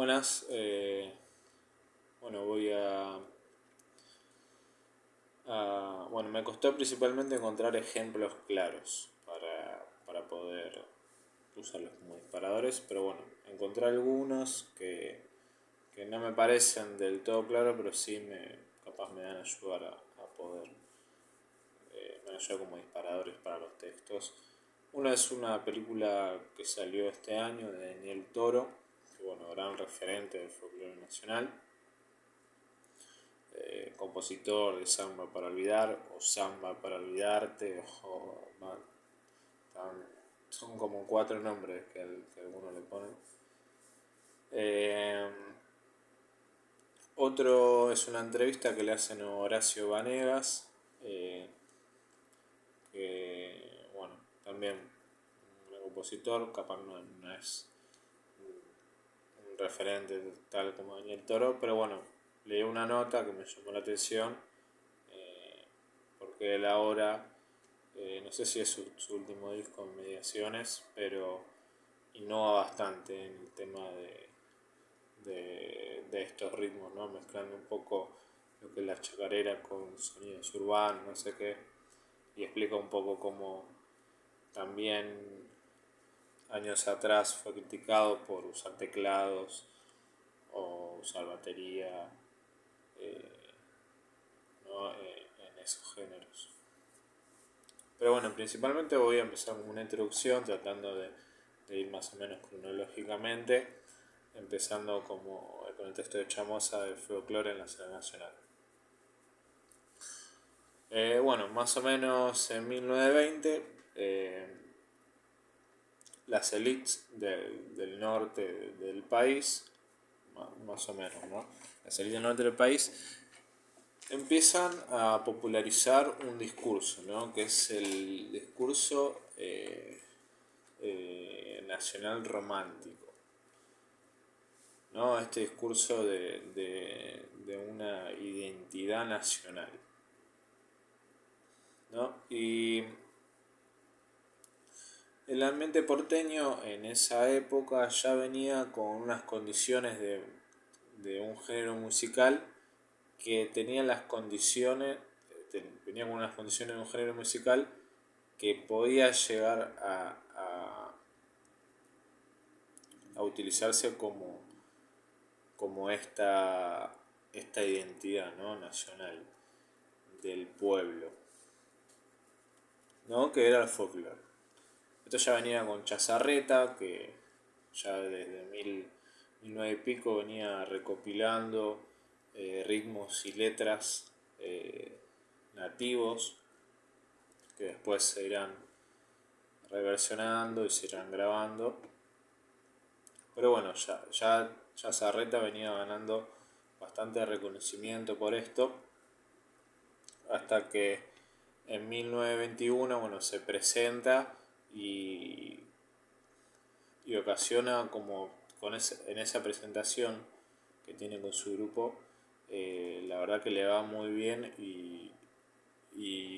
Buenas, bueno, bueno, me costó principalmente encontrar ejemplos claros para poder usarlos como disparadores, pero bueno, encontré algunos que no me parecen del todo claros, pero sí capaz me dan ayudar a poder, me ayuda como disparadores para los textos. Una es una película que salió este año de Daniel Toro, que bueno, gran referente del folclore nacional, compositor de Samba para Olvidar o Samba para Olvidarte, son como cuatro nombres que algunos le ponen. Eh, Otro es una entrevista que le hacen a Horacio Vanegas, eh, que bueno, también un compositor, capaz no es un referente tal como Daniel Toro, pero bueno, leí una nota que me llamó la atención, porque él ahora, no sé si es su último disco en Mediaciones, pero innova bastante en el tema de estos ritmos, ¿no? Mezclando un poco lo que es la chacarera con sonidos urbanos, no sé qué, y explica un poco cómo también años atrás fue criticado por usar teclados o usar batería, eh, ¿no? En esos géneros. Pero bueno, principalmente voy a empezar con una introducción tratando de ir más o menos cronológicamente, empezando con el texto de Chamosa del folclore en la escena nacional. Bueno, más o menos en 1920, las élites del norte del país, más o menos, ¿no? Las élites del norte del país empiezan a popularizar un discurso, ¿no? Que es el discurso nacional romántico, ¿no? Este discurso de una identidad nacional, ¿no? Y el ambiente porteño en esa época ya venía con unas condiciones de un género musical que tenía las condiciones, venía con unas condiciones de un género musical que podía llegar a utilizarse como esta identidad, ¿no? Nacional del pueblo, ¿no? Que era el folclore. Esto ya venía con Chazarreta, que ya desde 1900 y pico venía recopilando ritmos y letras nativos que después se irán reversionando y se irán grabando. Pero bueno, ya Chazarreta venía ganando bastante reconocimiento por esto, hasta que en 1921, bueno, se presenta y ocasiona como en esa presentación que tiene con su grupo, la verdad que le va muy bien y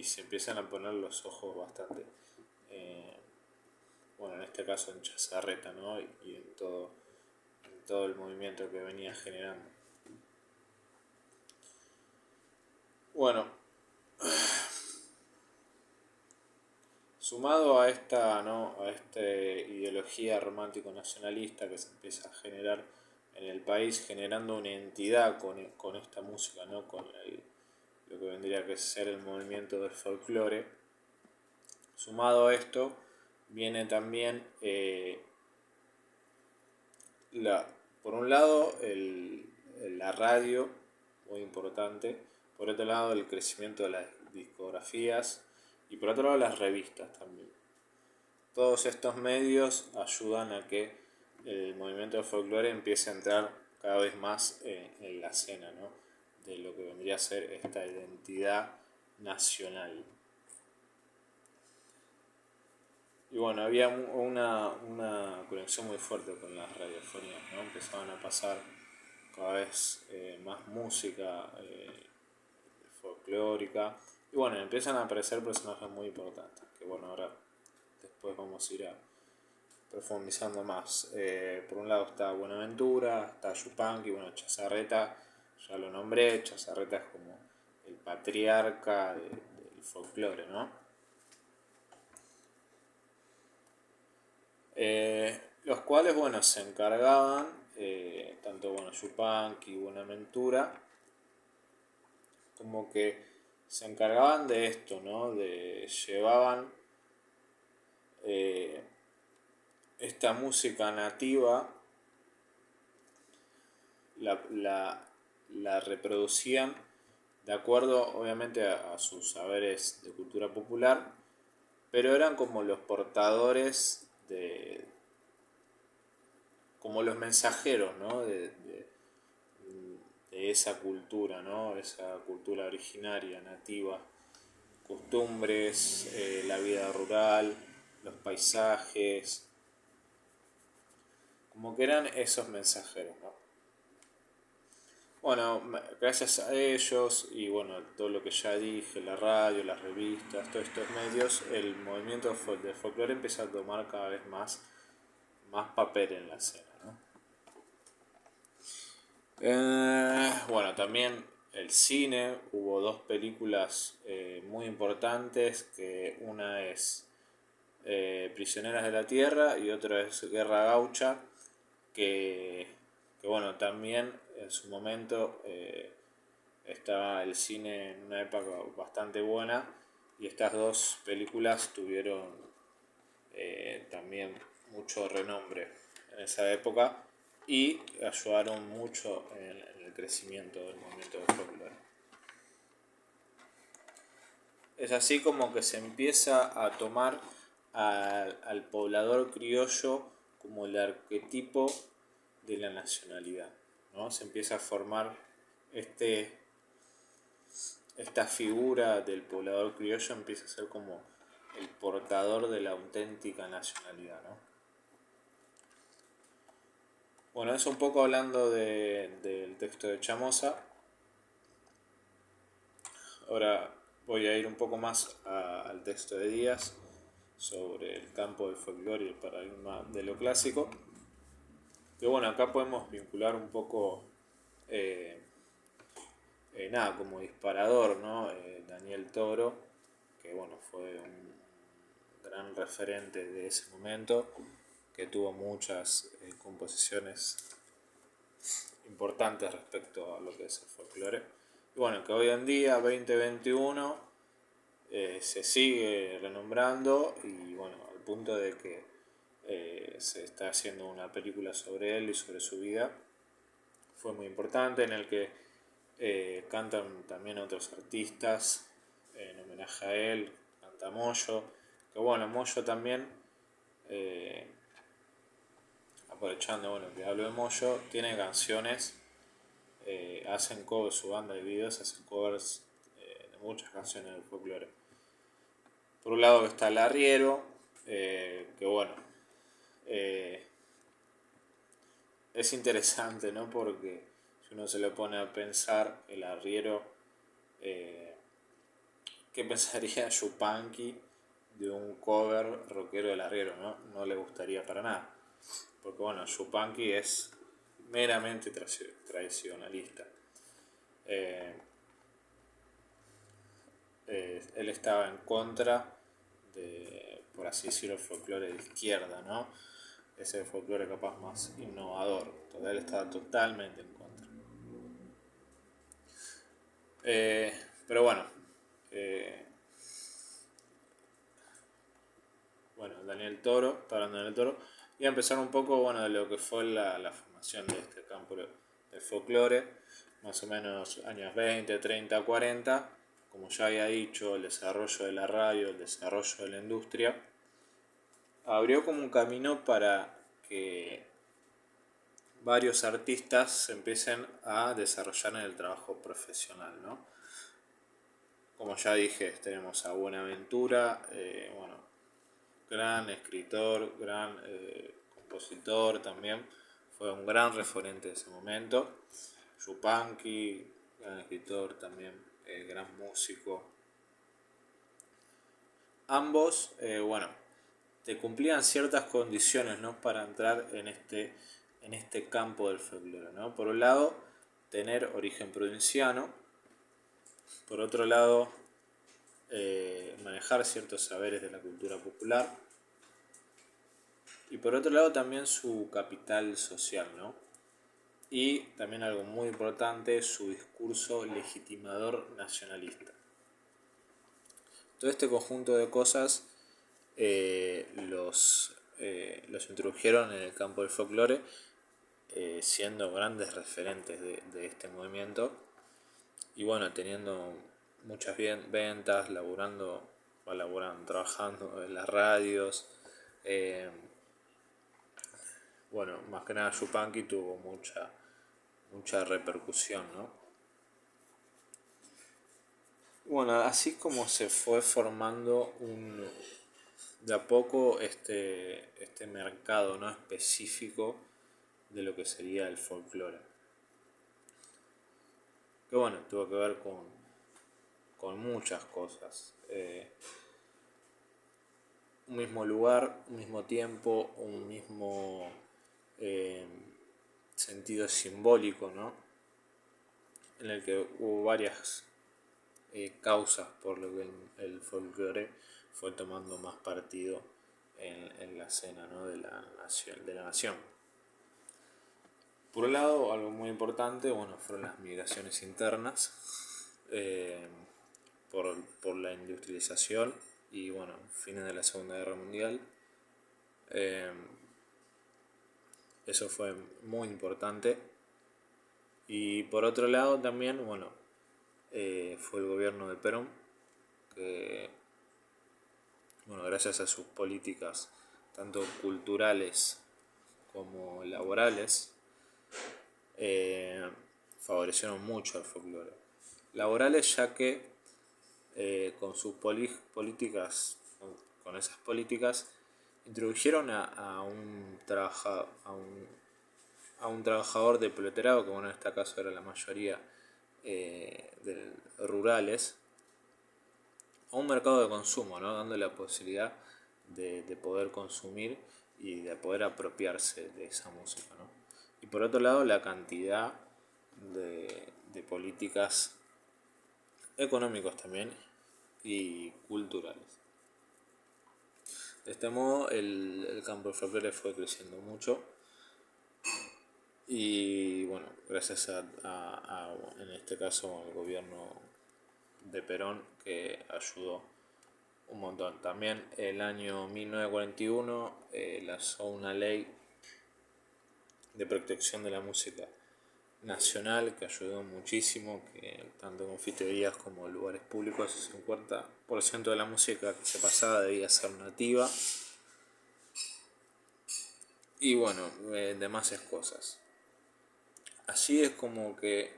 se empiezan a poner los ojos bastante, eh, bueno, en este caso en Chazarreta, ¿no? Y en todo el movimiento que venía generando. Bueno, sumado a esta, ¿no? A esta ideología romántico nacionalista que se empieza a generar en el país, generando una entidad con esta música, ¿no? Lo que vendría a ser el movimiento del folclore. Sumado a esto, viene también, por un lado, la radio, muy importante. Por otro lado, el crecimiento de las discografías. Y por otro lado, las revistas también. Todos estos medios ayudan a que el movimiento de folclore empiece a entrar cada vez más en la escena, ¿no? De lo que vendría a ser esta identidad nacional. Y bueno, había una conexión muy fuerte con las radiofonías, ¿no? Empezaban a pasar cada vez más música folclórica. Y bueno, empiezan a aparecer personajes muy importantes, que bueno, ahora después vamos a ir profundizando más. Por un lado está Buenaventura, está Yupanqui, bueno, Chazarreta, ya lo nombré, Chazarreta es como el patriarca del folclore, ¿no? Los cuales, bueno, se encargaban, tanto, bueno, Yupanqui y Buenaventura, como que se encargaban de esto, ¿no? Llevaban esta música nativa, la reproducían de acuerdo, obviamente, a sus saberes de cultura popular, pero eran como los portadores como los mensajeros, ¿no? De esa cultura, ¿no? Esa cultura originaria, nativa, costumbres, la vida rural, los paisajes, como que eran esos mensajeros, ¿no? Bueno, gracias a ellos y bueno, todo lo que ya dije, la radio, las revistas, todos estos medios, el movimiento de folclore empieza a tomar cada vez más papel en la escena, ¿no? Bueno, también el cine, hubo dos películas muy importantes, que una es Prisioneras de la Tierra y otra es Guerra Gaucha, que, que bueno, también en su momento estaba el cine en una época bastante buena y estas dos películas tuvieron también mucho renombre en esa época y ayudaron mucho en el crecimiento del movimiento de folclore. Es así como que se empieza a tomar al poblador criollo como el arquetipo de la nacionalidad, ¿no? Se empieza a formar esta figura del poblador criollo, empieza a ser como el portador de la auténtica nacionalidad, ¿no? Bueno, eso un poco hablando del texto de Chamosa. Ahora voy a ir un poco más al texto de Díaz sobre el campo del folclore y el paradigma de lo clásico. Que bueno, acá podemos vincular un poco, nada, como disparador, ¿no? Daniel Toro, que bueno, fue un gran referente de ese momento, que tuvo muchas composiciones importantes respecto a lo que es el folclore. Y bueno, que hoy en día, 2021, se sigue renombrando y bueno, al punto de que se está haciendo una película sobre él y sobre su vida. Fue muy importante, en el que cantan también otros artistas en homenaje a él, canta Moyo, que bueno, Moyo también, aprovechando bueno, que hablo de Moyo, tiene canciones, hacen covers, su banda de videos hacen covers de muchas canciones del folclore. Por un lado está el arriero, que bueno, eh, es interesante, ¿no? Porque si uno se lo pone a pensar, el arriero, ¿qué pensaría Yupanqui de un cover rockero del arriero? No le gustaría para nada. Porque bueno, Yupanqui es meramente tradicionalista. Él estaba en contra de, por así decirlo, el folclore de izquierda, ¿no? Ese folclore capaz más innovador. Entonces él estaba totalmente en contra. Pero bueno, eh, bueno, Daniel Toro, está hablando de Daniel Toro, y a empezar un poco, bueno, de lo que fue la formación de este campo del folclore, más o menos años 20, 30, 40, como ya había dicho, el desarrollo de la radio, el desarrollo de la industria, abrió como un camino para que varios artistas se empiecen a desarrollar en el trabajo profesional, ¿no? Como ya dije, tenemos a Buenaventura, bueno, gran escritor, gran compositor también, fue un gran referente de ese momento. Yupanqui, gran escritor también, gran músico. Ambos, bueno, te cumplían ciertas condiciones, ¿no? Para entrar en este campo del folclore, ¿no? Por un lado, tener origen provinciano, por otro lado, manejar ciertos saberes de la cultura popular, y por otro lado también su capital social, ¿no? Y también algo muy importante, su discurso legitimador nacionalista. Todo este conjunto de cosas los introdujeron en el campo del folclore, siendo grandes referentes de este movimiento, y bueno, teniendo muchas ventas, trabajando en las radios. Bueno, más que nada Yupanqui tuvo mucha repercusión, ¿no? Bueno, así como se fue formando de a poco este mercado, ¿no? Específico de lo que sería el folclore. Que bueno, tuvo que ver con muchas cosas. Un mismo lugar, un mismo tiempo, un mismo eh, sentido simbólico, ¿no? En el que hubo varias causas por lo que el folclore fue tomando más partido en la escena, ¿no? de la nación. Por un lado, algo muy importante, bueno, fueron las migraciones internas eh, por la industrialización y bueno, fines de la Segunda Guerra Mundial. Eso fue muy importante. Y por otro lado también, bueno, fue el gobierno de Perón, que, bueno, gracias a sus políticas tanto culturales como laborales, favorecieron mucho al folclore. Laborales ya que con sus políticas, con esas políticas, introdujeron a un trabajador de proletariado, que bueno, en este caso era la mayoría de rurales, a un mercado de consumo, ¿no? Dando la posibilidad de poder consumir y de poder apropiarse de esa música, ¿no? Y por otro lado, la cantidad de políticas económicos también y culturales. De este modo, el campo del folclore fue creciendo mucho y bueno, gracias en este caso al gobierno de Perón, que ayudó un montón. También el año 1941 lanzó una ley de protección de la música nacional que ayudó muchísimo, que tanto confiterías como lugares públicos, el 50% de la música que se pasaba debía ser nativa, y bueno, demás cosas. Así es como que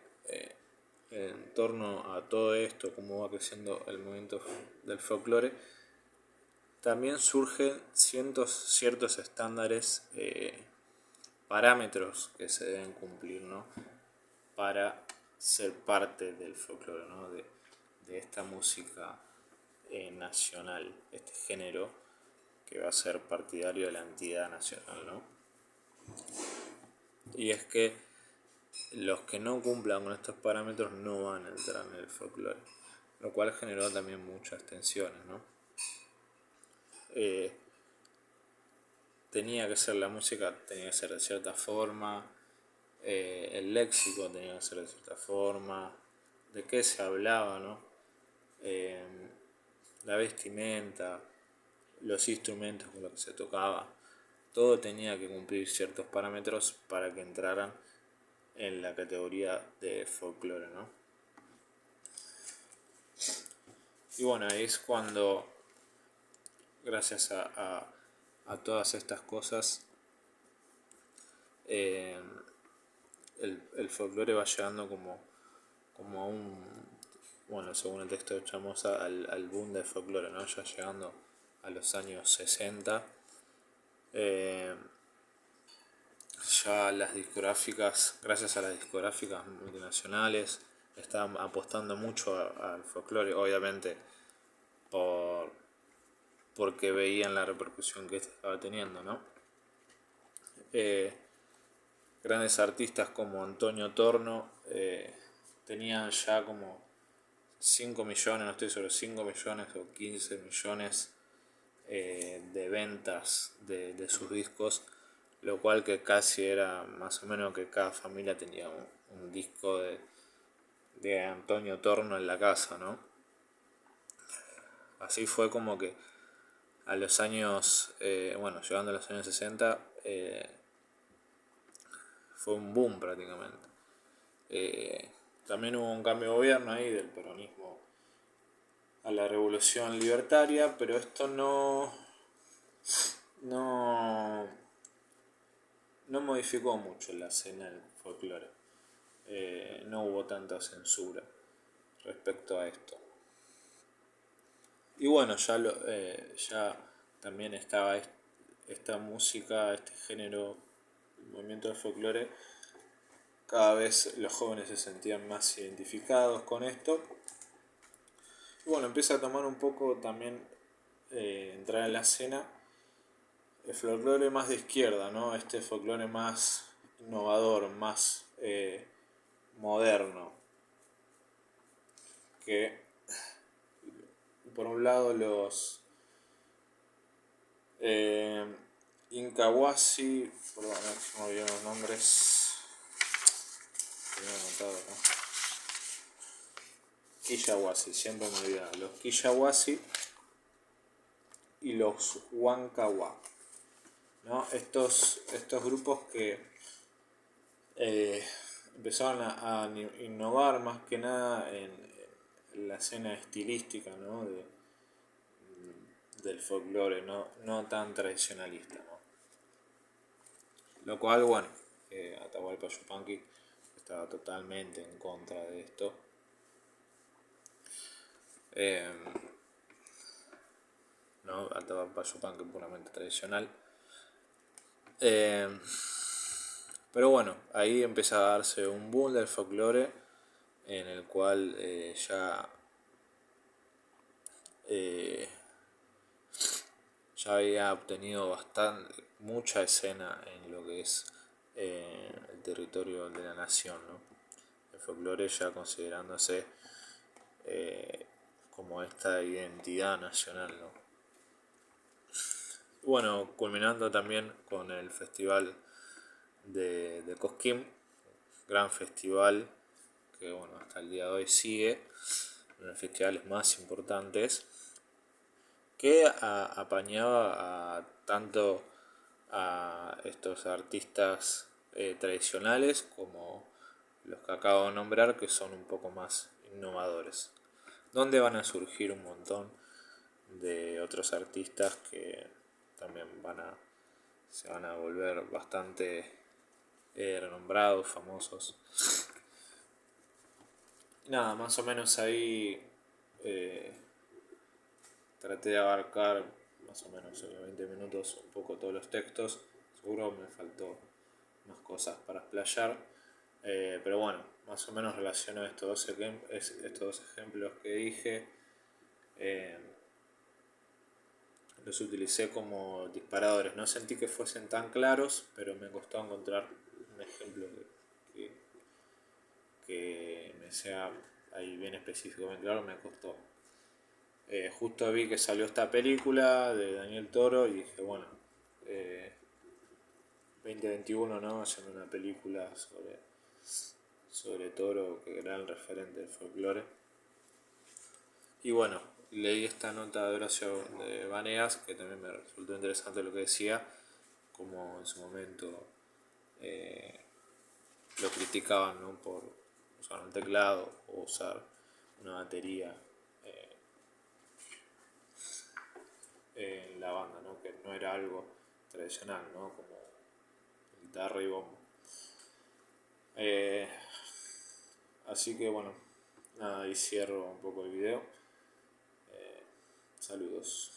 en torno a todo esto, cómo va creciendo el movimiento del folclore, también surgen ciertos estándares, parámetros que se deben cumplir, ¿no? Para ser parte del folclore, ¿no? de esta música nacional, este género que va a ser partidario de la entidad nacional, ¿no? Y es que los que no cumplan con estos parámetros no van a entrar en el folclore, lo cual generó también muchas tensiones, ¿no? Tenía que ser la música, tenía que ser de cierta forma, el léxico tenía que ser de cierta forma, de qué se hablaba, ¿no? La vestimenta, los instrumentos con los que se tocaba, todo tenía que cumplir ciertos parámetros para que entraran en la categoría de folclore, ¿no? Y bueno, ahí es cuando, gracias a todas estas cosas, el folclore va llegando como a un, bueno, según el texto de Chamosa, al boom del folclore, ¿no? Ya llegando a los años 60. Ya las discográficas, gracias a las discográficas multinacionales, están apostando mucho al folclore, obviamente por porque veían la repercusión que estaba teniendo, ¿no? Grandes artistas como Antonio Torno tenían ya como 5 millones, no estoy seguro, 5 millones o 15 millones de ventas de sus discos, lo cual que casi era más o menos que cada familia tenía un disco de Antonio Torno en la casa, ¿no? Así fue como que a los años, llegando a los años 60, fue un boom prácticamente. También hubo un cambio de gobierno ahí del peronismo a la revolución libertaria, pero esto no modificó mucho la escena del folclore. No hubo tanta censura respecto a esto. Y bueno, ya también estaba esta música, este género, el movimiento del folclore. Cada vez los jóvenes se sentían más identificados con esto. Y bueno, empieza a tomar un poco también, entrar en la escena, el folclore más de izquierda, ¿no? Este folclore más innovador, más moderno. Que por un lado los Incahuasi, perdón, no me olvidé los nombres, tenía anotado acá. Quillahuasi, siempre me olvidaba. Los Quillahuasi y los Huancahuá, ¿no? Estos grupos que empezaron a innovar más que nada en la escena estilística, ¿no? Del folclore, no tan tradicionalista, ¿no? Lo cual, bueno, Atahualpa Yupanqui estaba totalmente en contra de esto. ¿No? Atahualpa Yupanqui puramente tradicional. Pero bueno, ahí empieza a darse un boom del folclore en el cual ya había obtenido mucha escena en lo que es el territorio de la nación, ¿no? El folclore ya considerándose como esta identidad nacional, ¿no? Bueno, culminando también con el festival de Cosquín, gran festival que bueno, hasta el día de hoy sigue, uno de los festivales más importantes, que apañaba tanto a estos artistas tradicionales como los que acabo de nombrar, que son un poco más innovadores, donde van a surgir un montón de otros artistas que también se van a volver bastante renombrados, famosos. Nada, más o menos ahí traté de abarcar más o menos en 20 minutos un poco todos los textos. Seguro me faltó más cosas para explayar, pero bueno, más o menos relaciono estos dos ejemplos que dije. Los utilicé como disparadores. No sentí que fuesen tan claros, pero me costó encontrar un ejemplo que me sea ahí bien específicamente claro, me costó. Justo vi que salió esta película de Daniel Toro y dije, bueno, 2021, ¿no? Haciendo una película sobre Toro, que era el referente del folclore. Y bueno, leí esta nota de Horacio de Banegas, que también me resultó interesante lo que decía, como en su momento lo criticaban, ¿no? Por usar un teclado o usar una batería en la banda, ¿no? Que no era algo tradicional, ¿no? Como guitarra y bombo. Así que bueno, nada, ahí cierro un poco el video. Saludos.